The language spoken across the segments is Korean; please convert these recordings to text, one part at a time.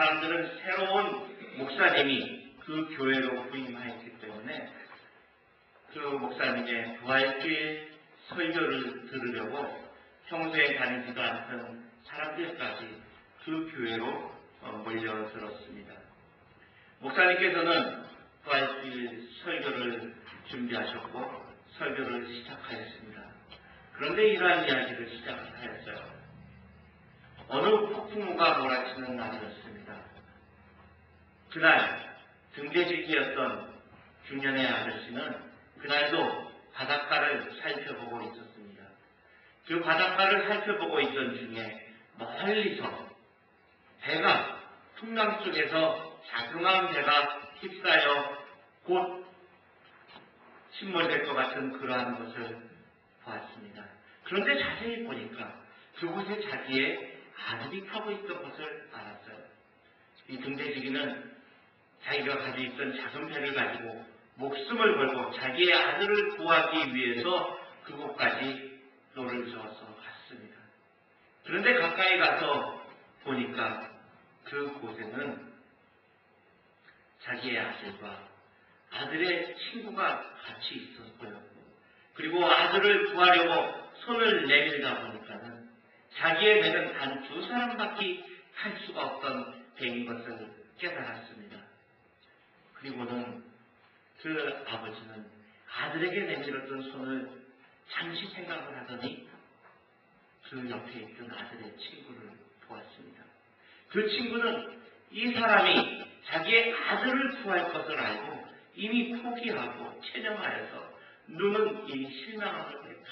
사람들은 새로운 목사님이 그 교회로 부임하였기 때문에 그 목사님의 부활주의 설교를 들으려고 평소에 다니지도 않던 사람들까지 그 교회로 몰려들었습니다. 목사님께서는 부활주의 설교를 준비하셨고 설교를 시작하였습니다. 그런데 이러한 이야기를 시작하였어요. 어느 폭풍우가 몰아치는 날이었습니다. 그날 등대지기였던 중년의 아저씨는 그날도 바닷가를 살펴보고 있었습니다. 그 바닷가를 살펴보고 있던 중에 멀리서 배가 풍랑 속에서 자그마한 배가 휩싸여 곧 침몰될 것 같은 그러한 것을 보았습니다. 그런데 자세히 보니까 그곳에 자기의 아들이 타고 있던 것을 알았어요. 이 등대지기는 자기가 가지고 있던 작은 배를 가지고 목숨을 걸고 자기의 아들을 구하기 위해서 그곳까지 노를 저어서 갔습니다. 그런데 가까이 가서 보니까 그곳에는 자기의 아들과 아들의 친구가 같이 있었고요. 그리고 아들을 구하려고 손을 내밀다 보니까는 자기의 배는 단 2사람밖에 탈 수가 없던 배인 것을 깨달았습니다. 그리고는 그 아버지는 아들에게 내밀었던 손을 잠시 생각을 하더니 그 옆에 있던 아들의 친구를 보았습니다. 그 친구는 이 사람이 자기의 아들을 구할 것을 알고 이미 포기하고 체념하여서 눈은 이 실망함을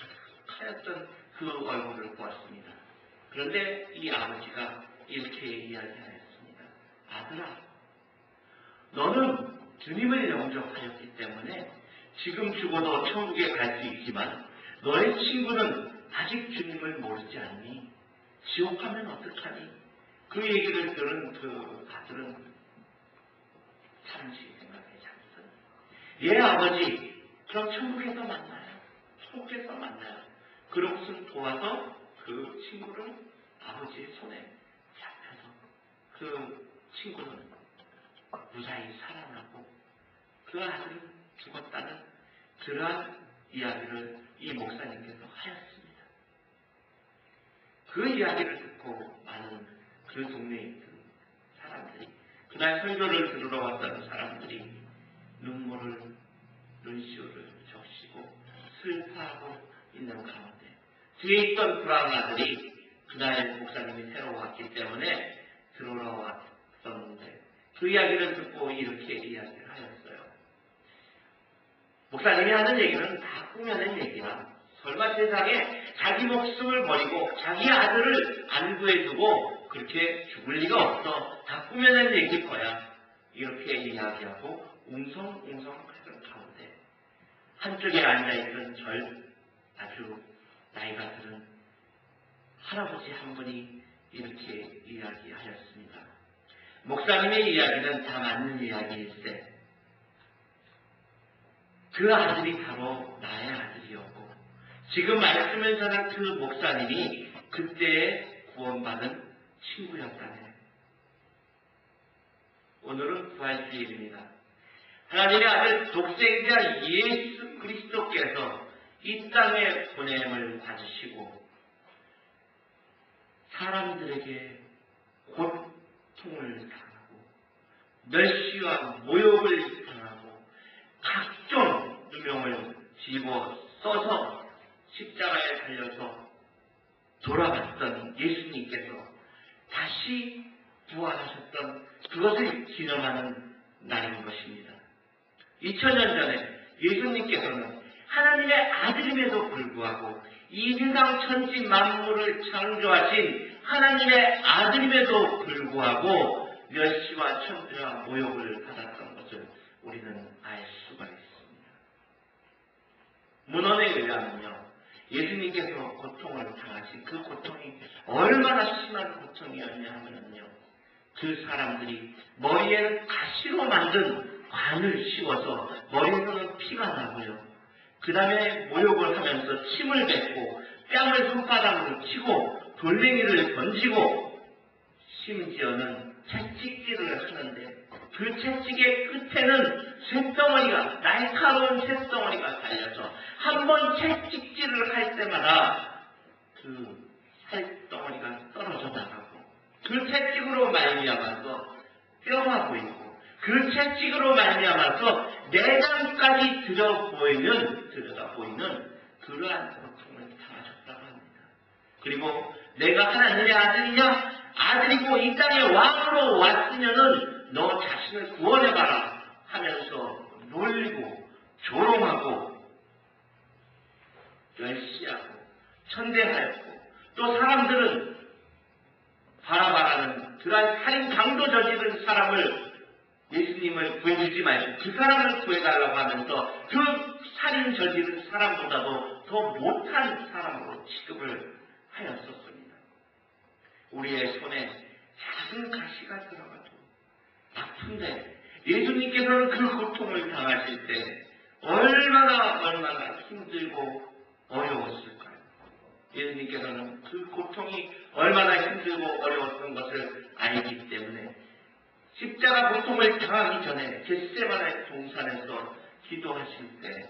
가득하였던 그 얼굴을 보았습니다. 그런데 이 아버지가 이렇게 이야기하였습니다. 아들아, 너는 주님을 영접하였기 때문에 지금 죽어도 천국에 갈 수 있지만 너의 친구는 아직 주님을 모르지 않니? 지옥 가면 어떡하니? 그 얘기를 들은 그 아들은 잠시 생각하지 않았어요. 예, 아버지, 그럼 천국에서 만나요. 천국에서 만나요. 그것을 도와서 그 친구를 아버지의 손에 잡혀서 그 친구는 무사히 살아나고 그 아들은 죽었다는 그러한 이야기를 이 목사님께서 하였습니다. 그 이야기를 듣고 많은 그 동네에 있던 사람들이, 그날 설교를 들으러 왔던 사람들이 눈시울을 적시고 슬퍼하고 있는 가운데 뒤에 있던 불안한 아들이 그날 목사님이 새로 왔기 때문에 들어와 왔었는데 그 이야기를 듣고 이렇게 이야기를 하였어요. 목사님이 하는 얘기는 다 꾸며낸 얘기야. 설마 세상에 자기 목숨을 버리고 자기 아들을 안 구해두고 그렇게 죽을 리가 없어. 다 꾸며낸 얘기일 거야. 이렇게 이야기하고 웅성웅성 하던 가운데 한쪽에 앉아있던 아주 나이가 들은 할아버지 한 분이 이렇게 이야기하였습니다. 목사님의 이야기는 다 맞는 이야기일세. 그 아들이 바로 나의 아들이었고 지금 말씀을 전한 그 목사님이 그때에 구원받은 친구였다네. 오늘은 부활주일입니다. 하나님의 아들 독생자 예수 그리스도께서 이 땅에 보냄을 받으시고 사람들에게 고통을 당하고 멸시와 모욕을 당하고 각종 누명을 집어 써서 십자가에 달려서 돌아갔던 예수님께서 다시 부활하셨던 그것을 기념하는 날인 것입니다. 2000년 전에 예수님께서는 하나님의 아들임에도 불구하고 이 세상 천지 만물을 창조하신 하나님의 아들임에도 불구하고 멸시와 천대와 모욕을 받았던 것을 우리는 알 수가 있습니다. 문헌에 의하면요, 예수님께서 고통을 당하신 그 고통이 얼마나 심한 고통이었냐 하면요, 그 사람들이 머리에는 가시로 만든 관을 씌워서 머리에서는 피가 나고요, 그 다음에 모욕을 하면서 침을 뱉고 뺨을 손바닥으로 치고 돌멩이를 던지고 심지어는 채찍질 그 채찍의 끝에는 쇳덩어리가, 날카로운 쇳덩어리가 달려서 한 번 채찍질을 할 때마다 그 살덩어리가 떨어져 나가고, 그 채찍으로 말미암아서 뼈가 보이고, 그 채찍으로 말미암아서 내장까지 들여다 보이는 그러한 고통을 당하셨다고 합니다. 그리고 내가 하나님의 아들이냐? 아들이고 이 땅에 왕으로 왔으면은 너 자신을 구원해봐라 하면서 놀리고 조롱하고 멸시하고 천대하였고, 또 사람들은 바라바라는 그러한 살인 강도 저지른 사람을, 예수님을 구해주지 말고 그 사람을 구해달라고 하면서 그 살인 저지른 사람보다도 더 못한 사람으로 취급을 하였었습니다. 우리의 손에 작은 가시가 들어가도 아픈데 예수님께서는 그 고통을 당하실 때 얼마나 힘들고 어려웠을까요? 예수님께서는 그 고통이 얼마나 힘들고 어려웠던 것을 알기 때문에 십자가 고통을 당하기 전에 겟세마네 동산에서 기도하실 때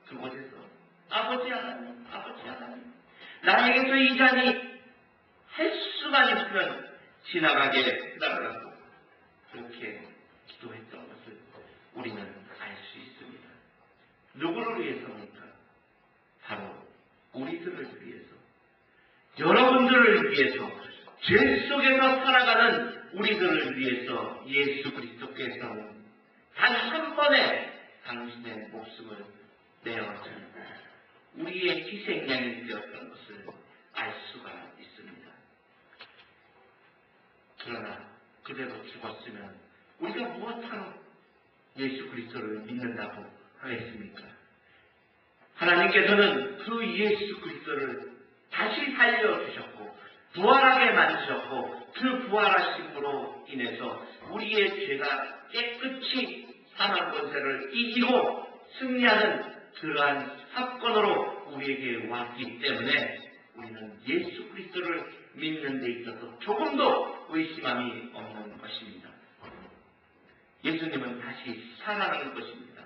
그곳에서 아버지 하나님, 아버지 하나님, 나에게서 이 잔이 할 수만 있으면 지나가게 해달라고 그렇게 기도했던 것을 우리는 알 수 있습니다. 누구를 위해서입니까? 바로 우리들을 위해서, 여러분들을 위해서, 죄 속에서 살아가는 우리들을 위해서 예수 그리스도께서는 단 한 번에 당신의 목숨을 내어주는 우리의 희생양이 되었던 것을 알 수가 있습니다. 그러나 그대로 죽었으면 우리가 무엇하러 예수 그리스도를 믿는다고 하겠습니까? 하나님께서는 그 예수 그리스도를 다시 살려주셨고 부활하게 만드셨고, 그 부활하심으로 인해서 우리의 죄가 깨끗이 사망 권세를 이기고 승리하는 그러한 사건으로 우리에게 왔기 때문에 우리는 예수 그리스도를 믿는 데 있어서 조금도 의심함이 없는 것입니다. 예수님은 다시 살아나는 것입니다.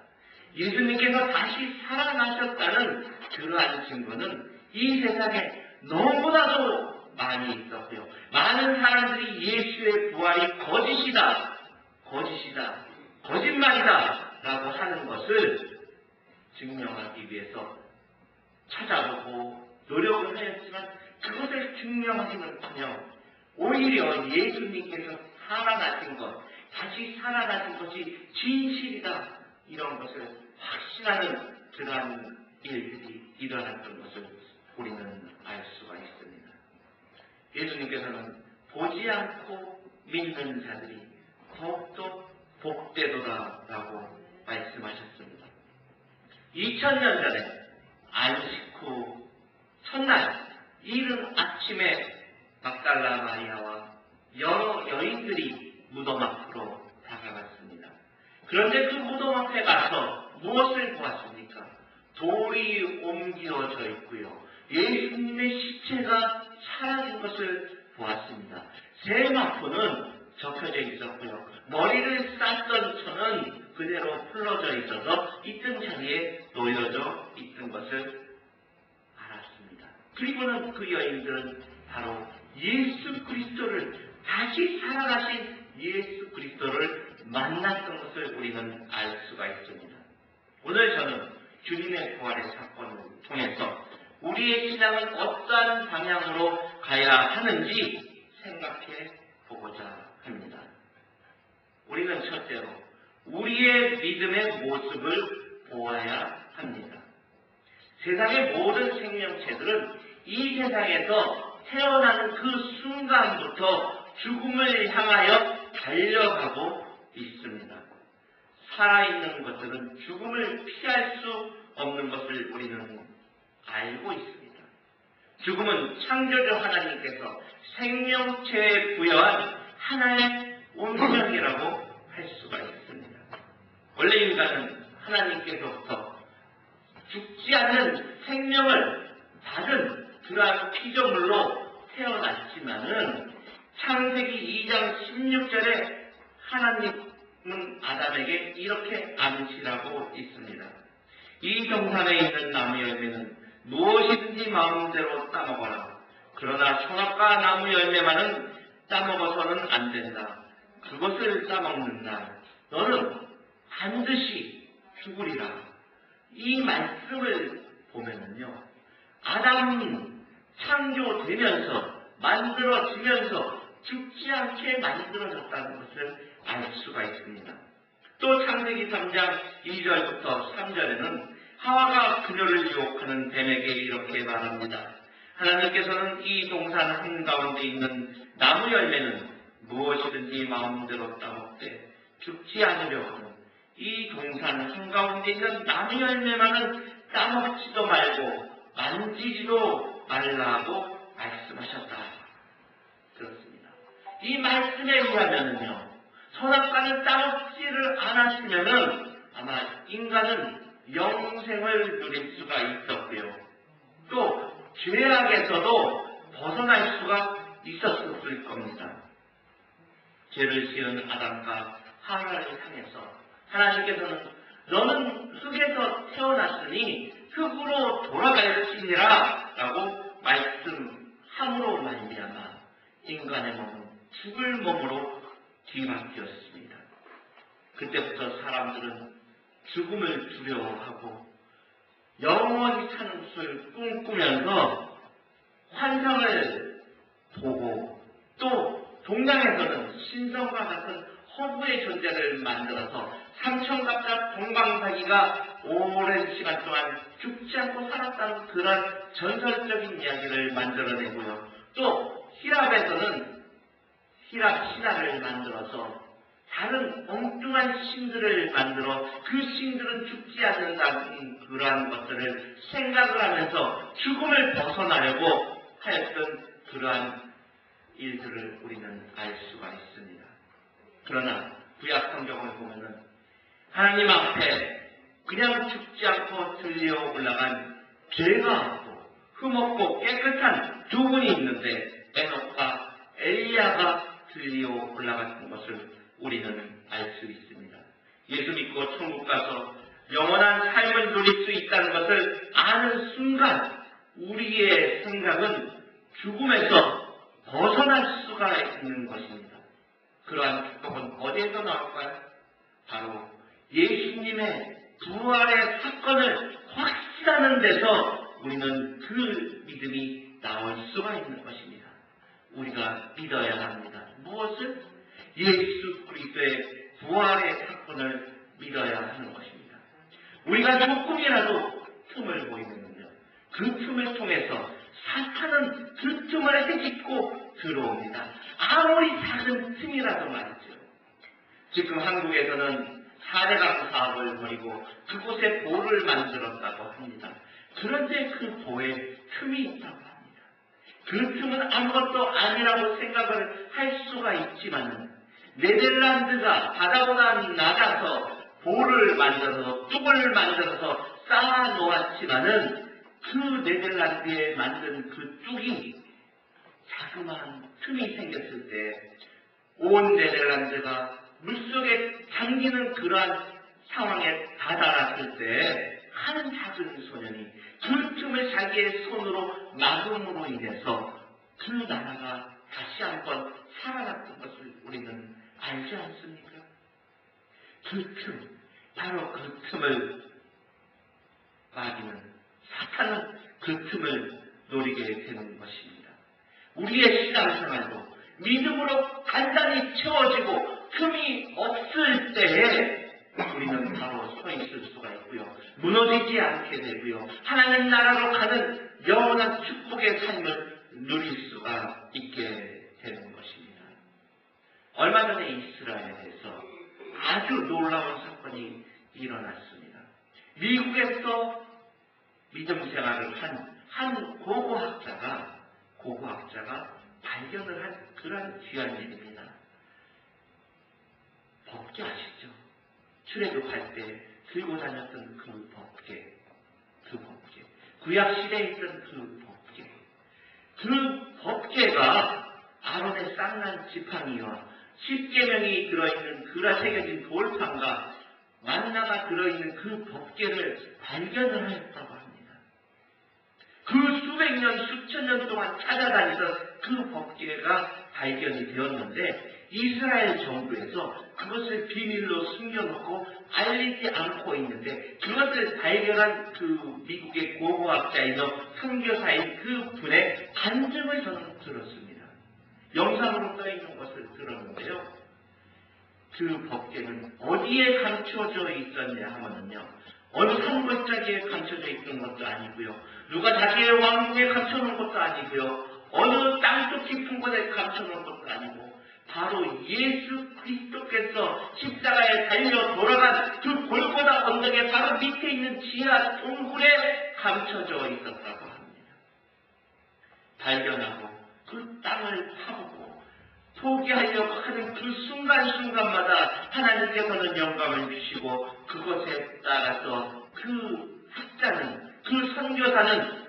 예수님께서 다시 살아나셨다는 그러한 증거는 이 세상에 너무나도 많이 있었고요. 많은 사람들이 예수의 부활이 거짓이다, 거짓말이다 라고 하는 것을 증명하기 위해서 찾아보고 노력을 하였지만 그것을 증명하기는커녕 오히려 예수님께서 살아나신 것, 다시 살아나신 것이 진실이다, 이런 것을 확신하는 그러한 일들이 일어났던 것을 우리는 알 수가 있습니다. 예수님께서는 보지 않고 믿는 자들이 더욱더 복되도다라고 말씀하셨습니다. 2000년 전에 안식 후 첫날 이른 아침에 막달라 마리아와 여러 여인들이 무덤 앞으로 다가갔습니다. 그런데 그 무덤 앞에 가서 무엇을 보았습니까? 돌이 옮겨져 있고요, 예수님의 시체가 사라진 것을 보았습니다. 세마포는 접혀져 있었고요, 머리를 쌌던 천은 그대로 풀러져 있어서 있던 자리에 놓여져 있던 것을 알았습니다. 그리고는 그 여인들은 바로 예수 그리스도를, 다시 살아가신 예수 그리스도를 만났던 것을 우리는 알 수가 있습니다. 오늘 저는 주님의 부활의 사건을 통해서 우리의 신앙은 어떠한 방향으로 가야 하는지 생각해 보고자 합니다. 우리는 첫째로 우리의 믿음의 모습을 보아야 합니다. 세상의 모든 생명체들은 이 세상에서 태어나는 그 순간부터 죽음을 향하여 달려가고 있습니다. 살아있는 것들은 죽음을 피할 수 없는 것을 우리는 알고 있습니다. 죽음은 창조주 하나님께서 생명체에 부여한 하나의 운명이라고 할 수가 있습니다. 원래 인간은 하나님께서부터 죽지 않는 생명을 받은 그러한 피조물로 태어났지만은 창세기 2장 16절에 하나님 아담에게 이렇게 암시라고 있습니다. 이 동산에 있는 나무 열매는 무엇이든지 마음대로 따먹어라. 그러나 선악과 나무 열매만은 따먹어서는 안 된다. 그것을 따먹는 날 너는 반드시 죽으리라. 이 말씀을 보면은요, 아담은 창조되면서 만들어지면서 죽지 않게 만들어졌다는 것을 알 수가 있습니다. 또 창세기 3장 2절부터 3절에는 하와가 그녀를 유혹하는 뱀에게 이렇게 말합니다. 하나님께서는 이 동산 한가운데 있는 나무 열매는 무엇이든지 마음대로 따먹되 죽지 않으려거든 이 동산 한가운데 있는 나무 열매만은 따먹지도 말고 만지지도 말라고 말씀하셨다. 그렇습니다. 이 말씀에 의하면요, 선악과를 따먹지를 않았으면은 아마 인간은 영생을 누릴 수가 있었고요. 또 죄악에서도 벗어날 수가 있었을 겁니다. 죄를 지은 아담과 하와를 향해서 하나님께서는 너는 흙에서 태어났으니 흙으로 돌아갈지니라 라고 말씀함으로 말미암아 인간의 몸은 죽을 몸으로 뒤바뀌었습니다. 그때부터 사람들은 죽음을 두려워하고 영원히 사는 것을 꿈꾸면서 환상을 보고 또 동양에서는 신성과 같은 허구의 존재를 만들어서 삼천갑자 동방사기가 오랜 시간 동안 죽지 않고 살았다는 그런 전설적인 이야기를 만들어내고요. 또 히랍에서는 히랍 신화를 만들어서 다른 엉뚱한 신들을 만들어 그 신들은 죽지 않는다는 그러한 것들을 생각을 하면서 죽음을 벗어나려고 하였던 그러한 일들을 우리는 알 수가 있습니다. 그러나 구약 성경을 보면은 하나님 앞에 그냥 죽지 않고 들려 올라간 죄가 없고 흠없고 깨끗한 두 분이 있는데 에녹과 엘리야가 들려 올라갔던 것을 우리는 알 수 있습니다. 예수 믿고 천국 가서 영원한 삶을 누릴 수 있다는 것을 아는 순간 우리의 생각은 죽음에서 벗어날 수가 있는 것입니다. 그러한 축복은 어디에서 나올까요? 바로 예수님의 부활의 사건을 확신하는 데서 우리는 그 믿음이 나올 수가 있는 것입니다. 우리가 믿어야 합니다. 무엇을? 예수 그리스도의 부활의 사건을 믿어야 하는 것입니다. 우리가 조금이라도 틈을 보이면요, 그 틈을 통해서 사탄은 그 틈을 헤집고 들어옵니다. 아무리 작은 틈이라도 말이죠. 지금 한국에서는 사대강 사업을 벌이고 그곳에 보를 만들었다고 합니다. 그런데 그 보에 틈이 있다고 합니다. 그 틈은 아무것도 아니라고 생각을 할 수가 있지만 네덜란드가 바다보다 낮아서 보를 만들어서 뚝을 만들어서 쌓아 놓았지만은 그 네덜란드에 만든 그 뚝이 자그마한 틈이 생겼을 때 온 네덜란드가 물속에 잠기는 그러한 상황에 다다랐을 때 한 작은 소년이 그 틈을 자기의 손으로 막음으로 인해서 그 나라가 다시 한번 살아났던 것을 우리는 알지 않습니까? 그 틈, 바로 그 틈을 막이는 사탄은 그 틈을 노리게 되는 것입니다. 우리의 신앙생활도 믿음으로 간단히 채워지고 틈이 없을 때에 우리는 바로 서 있을 수가 있고요. 무너지지 않게 되고요. 하나님 나라로 가는 영원한 축복의 삶을 누릴 수가 있게 되는 것입니다. 얼마 전에 이스라엘에서 아주 놀라운 사건이 일어났습니다. 미국에서 믿음 생활을 한 고고학자가 발견을 한 그런 귀한 일입니다. 법궤 아시죠? 출애굽할 때 들고 다녔던 그 법궤. 구약 시대에 있던 그 법궤가 아론의 쌍난 지팡이와 십계명이 들어있는 그라 새겨진 돌판과 만나가 들어있는 그 법궤를 발견을 하였다고 합니다. 그 수백 년, 수천 년 동안 찾아다니던 그 법궤가 발견이 되었는데 이스라엘 정부에서 그것을 비밀로 숨겨놓고 알리지 않고 있는데 그것을 발견한 그 미국의 고고학자이며 선교사인 그 분의 간증을 저는 들었습니다. 영상으로 떠있는 것을 들었는데요. 그 법궤는 어디에 감춰져 있었냐 하면요. 어느 산골짜기에 감춰져 있는 것도 아니고요. 누가 자기의 왕궁에 감춰놓은 것도 아니고요. 어느 땅속 깊은 곳에 감춰놓은 것도 아니고 바로 예수 그리스도께서 십자가에 달려 돌아간 그 골고다 언덕의 바로 밑에 있는 지하 동굴에 감춰져 있었다고 합니다. 발견하고 그 땅을 파보고 포기하려고 하는 그 순간순간마다 하나님께서는 영감을 주시고 그것에 따라서 그 학자는, 그 선교사는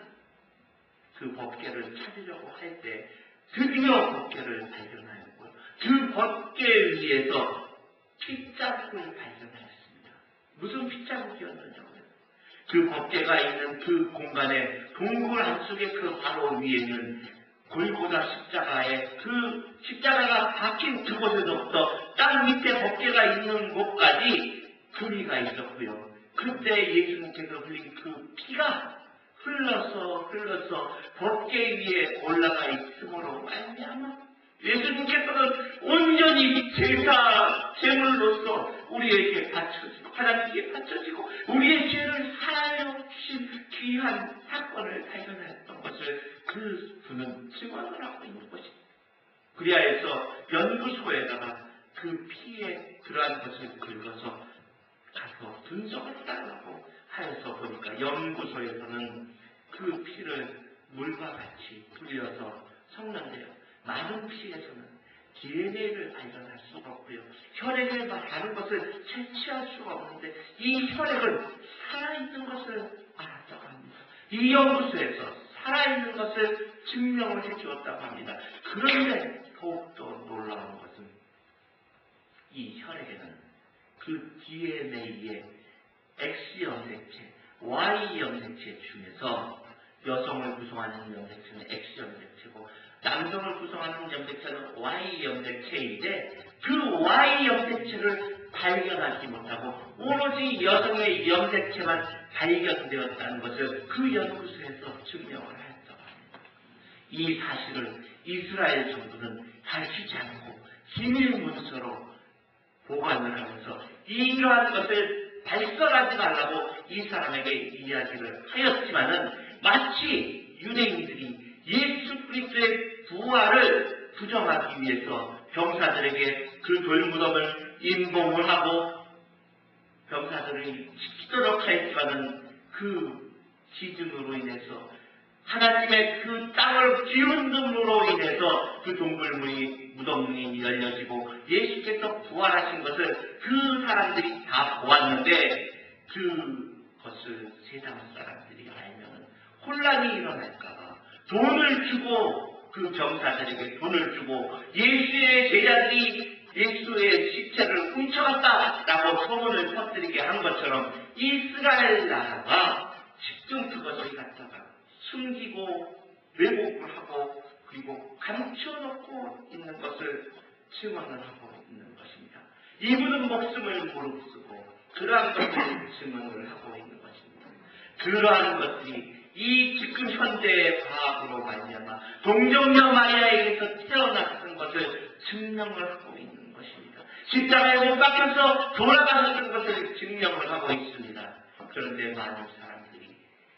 그 법궤를 찾으려고 할 때 드디어 법궤를 발견하였고 그 법궤 위에서 핏자국을 발견하였습니다. 무슨 핏자국이었느냐고요? 그 법궤가 있는 그 공간에 동굴 안쪽에 그 바로 위에는 골고다 십자가에 그 십자가가 박힌 그곳에서부터 땅 밑에 법궤가 있는 곳까지 금이가 있었고요. 그때 예수님께서 흘린 그 피가 흘러서 법궤 위에 올라가 있음으로 말미암아 예수님께서는 온전히 제물로서 우리에게 바쳐지고 하나님께 바쳐지고 우리의 죄를 사하여 주신 귀한 사건을 발견했던 것을 그 분은 증언을 하고 있는 것입니다. 그리하여서 연구소에다가 그 피에 그러한 것을 긁어서 가서 분석을 해달라고 하여서 보니까 연구소에서는 그 피를 물과 같이 불려서 섞는데요. 많은 피에서는 DNA를 발견할 수가 없고요. 혈액을 다른 것을 채취할 수가 없는데 이 혈액은 살아있는 것을 알았다고 합니다. 이 연구소에서 살아있는 것을 증명을 해주었다고 합니다. 그런데 더욱더 놀라운 것은 이 혈액에는 그 DNA의 X 염색체, Y 염색체 중에서 여성을 구성하는 염색체는 X 염색체고 남성을 구성하는 염색체는 Y 염색체인데 그 Y 염색체를 발견하지 못하고 오로지 여성의 염색체만 발견되었다는 것을 그 연구소에서 증명을 하였다고 합니다. 이 사실을 이스라엘 정부는 밝히지 않고 기밀 문서로 보관을 하면서 이러한 것을 발설하지 말라고 이 사람에게 이야기를 하였지만은 마치 유대인들이 예수 그리스도의 부활을 부정하기 위해서 병사들에게 그 돌무덤을 임봉을 하고 병사들을 지키도록 하였지만은 그 기준으로 인해서 하나님의 그 땅을 기운됨으로 인해서 그 동굴문이 무덤문이 열려지고 예수께서 부활하신 것을 그 사람들이 다 보았는데 그것을 세상 사람들이 알면 혼란이 일어날까봐 돈을 주고 그 병사들에게 돈을 주고 예수의 제자들이 예수의 시체를 훔쳐갔다라고 소문을 퍼뜨리게 한 것처럼 이스라엘 나라가 지금 그것을 갖다가 숨기고 왜곡을 하고 그리고 감춰놓고 있는 것을 증언을 하고 있는 것입니다. 이분은 목숨을 무릅쓰고 그러한 것을 증언을 하고 있는 것입니다. 그러한 것들이 이 지금 현대의 과학으로 말미암아 동정녀 마리아에게서 태어났던 것을 증명을 하고 있는 것입니다. 십자가에 못 박혀서 돌아가셨던 것을 증명을 하고 있습니다. 그런데 많은 사람들이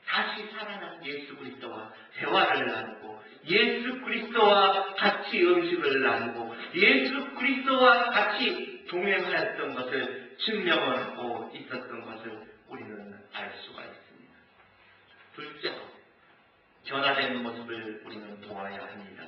다시 살아난 예수 그리스도와 대화를 나누고 예수 그리스도와 같이 음식을 나누고 예수 그리스도와 같이 동행하였던 것을 증명을 하고 있었던 것을 우리는 알 수가 있습니다. 둘째로 변화된 모습을 우리는 보아야 합니다.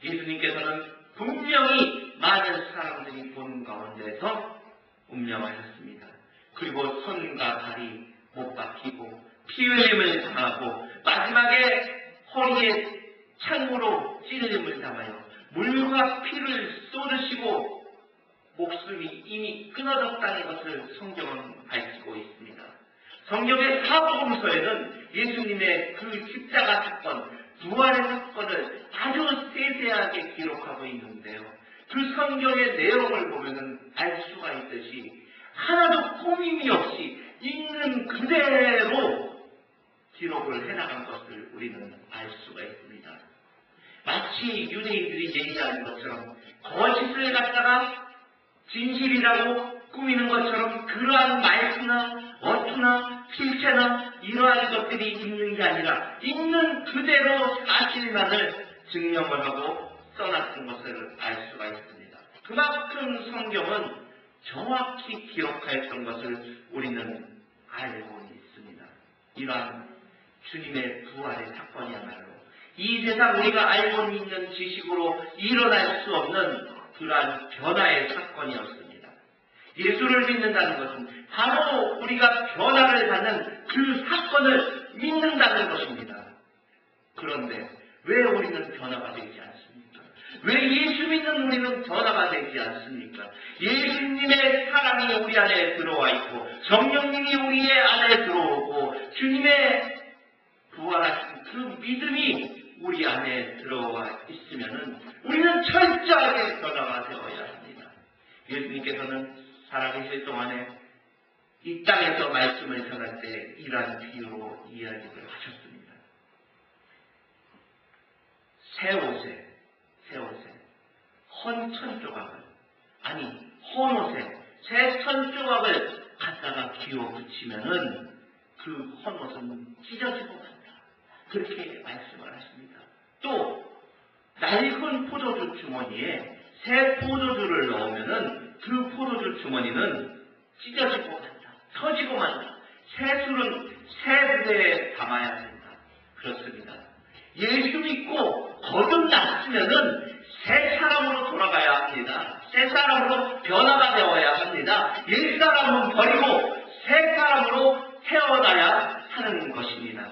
예수님께서는 분명히 많은 사람들이 보는 가운데서 운명하셨습니다. 그리고 손과 발이 못 박히고 피 흘림을 당하고 마지막에 허리에 창으로 찔림을 당하여 물과 피를 쏟으시고 목숨이 이미 끊어졌다는 것을 성경은 밝히고 있습니다. 성경의 사복음서에는 예수님의 그 십자가 사건, 부활의 사건을 아주 세세하게 기록하고 있는데요. 그 성경의 내용을 보면은 알 수가 있듯이 하나도 꾸밈이 없이 있는 그대로 기록을 해나간 것을 우리는 알 수가 있습니다. 마치 유대인들이 얘기하는 것처럼 거짓을 갖다가 진실이라고 꾸미는 것처럼 그러한 말투나 어투나 필체나 이러한 것들이 있는 게 아니라 있는 그대로 사실만을 증명을 하고 써놨던 것을 알 수가 있습니다. 그만큼 성경은 정확히 기록하였던 것을 우리는 알고 있습니다. 이러한 주님의 부활의 사건이야말로 이 세상 우리가 알고 있는 지식으로 일어날 수 없는 그러한 변화의 사건이었습니다. 예수를 믿는다는 것은 바로 우리가 변화를 받는 그 사건을 믿는다는 것입니다. 그런데 왜 우리는 변화가 되지 않습니까? 왜 예수 믿는 우리는 변화가 되지 않습니까? 예수님의 사랑이 우리 안에 들어와 있고 성령님이 우리 안에 들어오고 주님의 부활하신 그 믿음이 우리 안에 들어와 있으면은 우리는 철저하게 변화가 되어야 합니다. 예수님께서는 살아계실 동안에 이 땅에서 말씀을 전할 때 이러한 비유로 이야기를 하셨습니다. 새 옷에 헌 천조각을, 아니 헌 옷에 새 천조각을 갖다가 기워 붙이면은 그 헌 옷은 찢어지고 만다. 그렇게 말씀을 하십니다. 또 낡은 포도주 주머니에 새 포도주를 넣으면은 그 포도주 주머니는 찢어지고 만다. 터지고 만다. 새 술은 새 부대에 담아야 된다. 그렇습니다. 예수 믿고 거듭났으면은 새 사람으로 돌아가야 합니다. 새 사람으로 변화가 되어야 합니다. 옛 사람은 버리고 새 사람으로 태어나야 하는 것입니다.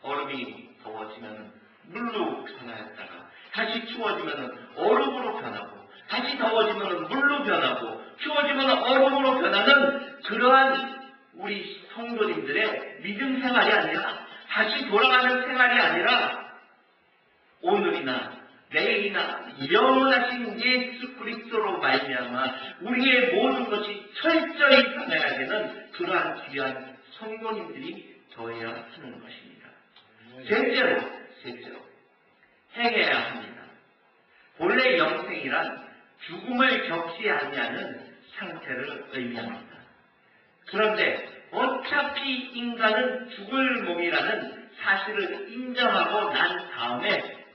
얼음이 더워지면 물로 변하였다가 다시 추워지면 얼음으로 변하고 다시 더워지면 물로 변하고 추워지면 얼음으로 변하는 그러한 우리 성도님들의 믿음 생활이 아니라 다시 돌아가는 생활이 아니라 오늘이나 내일이나 영원하신 예수 그리스도로 말미암아 우리의 모든 것이 철저히 변해야 되는 그러한 귀한 성도님들이 되어야 하는 것입니다. 셋째로 행해야 합니다. 본래 영생이란 죽음을 겪지 아니하는 상태를 의미합니다. 그런데 어차피 인간은 죽을 몸이라는 사실을 인정하고 난 다음에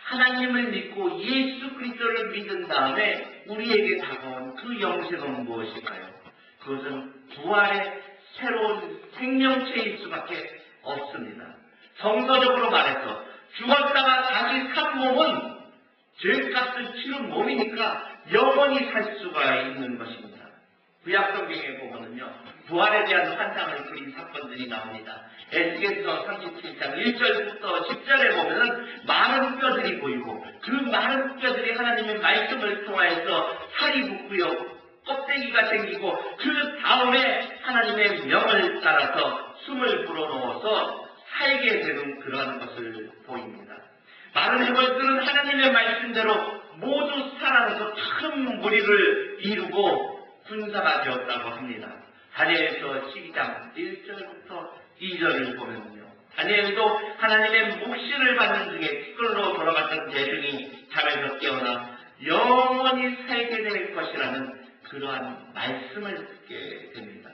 하나님을 믿고 예수 그리스도를 믿은 다음에 우리에게 다가온 그 영생은 무엇일까요? 그것은 부활의 새로운 생명체일 수밖에 없습니다. 정서적으로 말해서 죽었다가 다시 산 몸은 죄값을 치른 몸이니까 영원히 살 수가 있는 것입니다. 구약성경에 보면은요, 부활에 대한 환상을 그린 사건들이 나옵니다. 에스겔서 37장 1절부터 10절에 보면은 많은 뼈들이 보이고 그 많은 뼈들이 하나님의 말씀을 통하여서 살이 붙고요, 껍데기가 생기고 그 다음에 하나님의 명을 따라서 숨을 불어넣어서 살게 되는 그러한 것을 보입니다. 많은 해골들은 하나님의 말씀대로 모두 살아나서 큰 무리를 이루고 군사가 되었다고 합니다. 다니엘서 12장 1절부터 2절을 보면요, 다니엘도 하나님의 묵시를 받는 중에 티끌로 돌아갔던 재등이 잠에서 깨어나 영원히 살게 될 것이라는 그러한 말씀을 듣게 됩니다.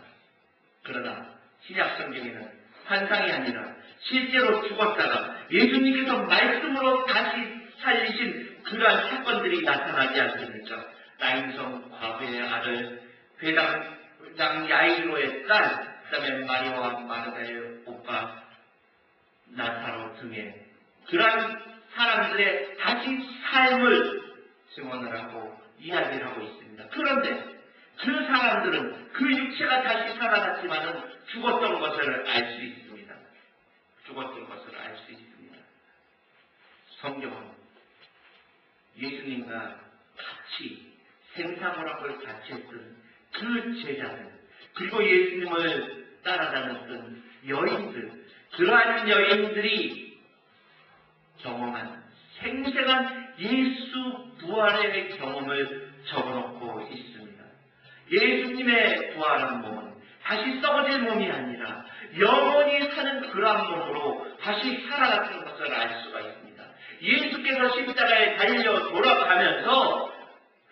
그러나 신약 성경에는 환상이 아니라 실제로 죽었다가 예수님께서 말씀으로 다시 살리신 그러한 사건들이 나타나지 않습니까? 나인성 과부의 아들, 회당 야이로의 딸, 그 다음에 마리아와 마르다의 오빠 나사로 등의 그러한 사람들의 다시 삶을 증언을 하고 이야기를 하고 있습니다. 그런데 그 사람들은 그 육체가 다시 살아났지만은 죽었던 것을 알 수 있습니다. 죽었던 것을 알 수 있습니다. 성경은 예수님과 같이 생사고락을 같이 했던 그 제자들, 그리고 예수님을 따라다녔던 여인들, 그러한 여인들이 경험한 생생한 예수 부활의 경험을 적어놓고 있습니다. 예수님의 부활한 몸은 다시 썩어질 몸이 아니라 영원히 사는 그러한 몸으로 다시 살아났던 것을 알 수가 있습니다. 예수께서 십자가에 달려 돌아가면서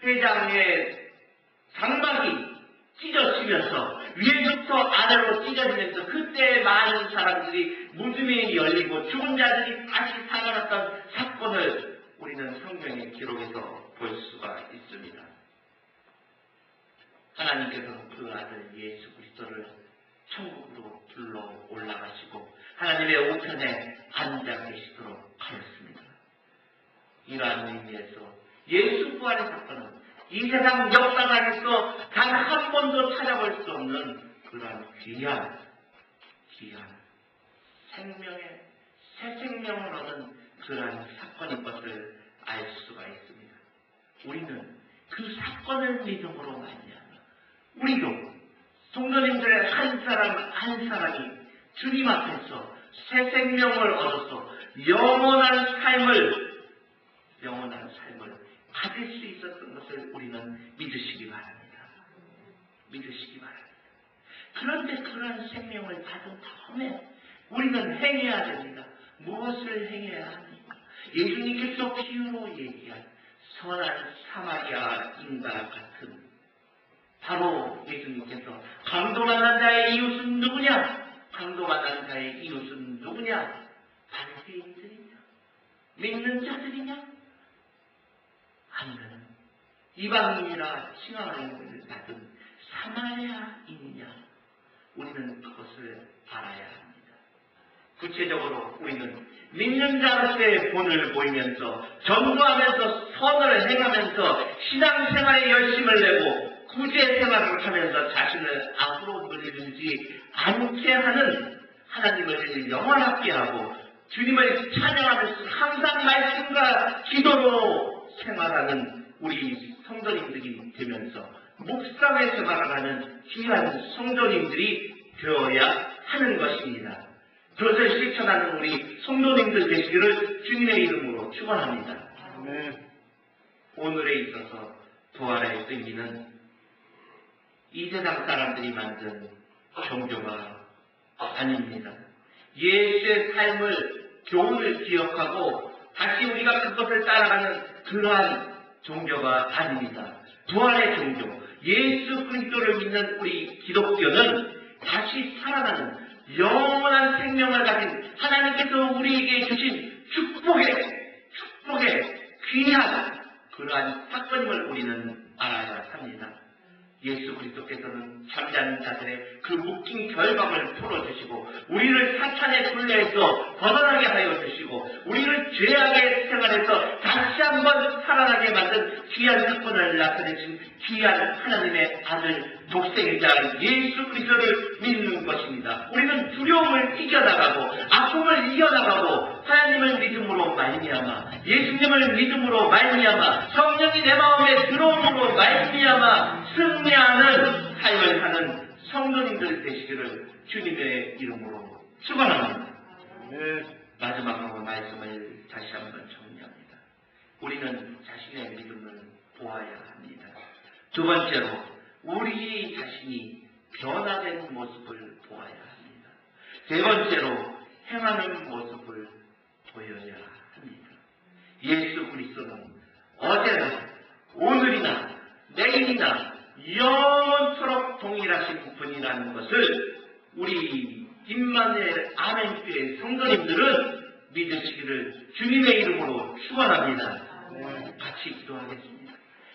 회장의 장막이 찢어지면서 위에부터 아래로 찢어지면서 그때 많은 사람들이 무덤이 열리고 죽은 자들이 다시 살아났던 사건을 우리는 성경의 기록에서 볼 수가 있습니다. 하나님께서 그 아들 예수 그리스도를 천국으로 불러 올라가시고 하나님의 우편에 앉아 계시도록 하였습니다. 이러한 의미에서 예수 부활의 사건은 이 세상 역사상에서 단 한 번도 찾아볼 수 없는 그러한 귀한 생명의 새 생명을 얻은 그러한 사건인 것을 알 수가 있습니다. 우리는 그 사건을 믿음으로 말미암아 우리도 성도님들의 한 사람 한 사람이 주님 앞에서 새 생명을 얻어서 영원한 삶을 가질 수 있었던 것을 우리는 믿으시기 바랍니다. 그런데 그러한 생명을 받은 다음에 우리는 행해야 됩니다. 무엇을 행해야 합니까? 예수님께서 비유로 얘기한 선한 사마리아인과 같은, 바로 예수님께서 강도 만난 자의 이웃은 누구냐? 바리새인들이냐? 믿는 자들이냐? 아니면 이방인이라 칭함을 받은 사마리아인이냐? 우리는 그것을 알아야 합니다. 구체적으로 우리는 믿는 자로서의 본을 보이면서 전도하면서 선을 행하면서 신앙생활에 열심을 내고 구제생활을 하면서 자신을 앞으로 늘리지 않게 하는, 하나님을 영원하게 하고 주님을 찬양하면서 항상 말씀과 기도로 생활하는 우리 성도님들이 되면서 묵상의 생활을 하는 귀한 성도님들이 되어야 하는 것입니다. 그것을 실천하는 우리 성도님들 되시기를 주님의 이름으로 축원합니다. 오늘에 있어서 부활의 의미는 이 세상 사람들이 만든 종교가 아닙니다. 예수의 삶을, 교훈을 기억하고 다시 우리가 그것을 따라가는 그러한 종교가 아닙니다. 부활의 종교, 예수 그리스도를 믿는 우리 기독교는 다시 살아나는 영원한 생명을 가진 하나님께서 우리에게 주신 축복의 귀한 그러한 사건임을 우리는 알아야 합니다. 예수 그리스도께서는 잠자는 자들의 그 묶인 결박을 풀어주시고 우리를 사탄의 굴레에서 벗어나게 하여 주시고 우리를 죄악의 생활에서 다시 한번 살아나게 만든 귀한 사건을 나타내신 귀한 하나님의 아들 독생자 예수 그리스도를 믿는 것입니다. 우리는 두려움을 이겨나가고 아픔을 이겨나가고 하나님을 믿음으로 말미암아, 예수님을 믿음으로 말미암아, 성령이 내 마음에 들어옴으로 말미암아 승리하는 삶을 사는 성도님들 되시기를 주님의 이름으로 축원합니다. 마지막으로 말씀을 다시 한번 정리합니다. 우리는 자신의 믿음을 보아야 합니다. 두 번째로 우리 자신이 변화된 모습을 보아야 합니다. 세 번째로 행하는 모습을 보여야 합니다. 예수 그리스도는 어제나 오늘이나 내일이나 영원토록 동일하신 분이라는 것을 우리 임마누엘 아멘교회 성도님들은 믿으시기를 주님의 이름으로 축원합니다. 같이 기도하겠습니다.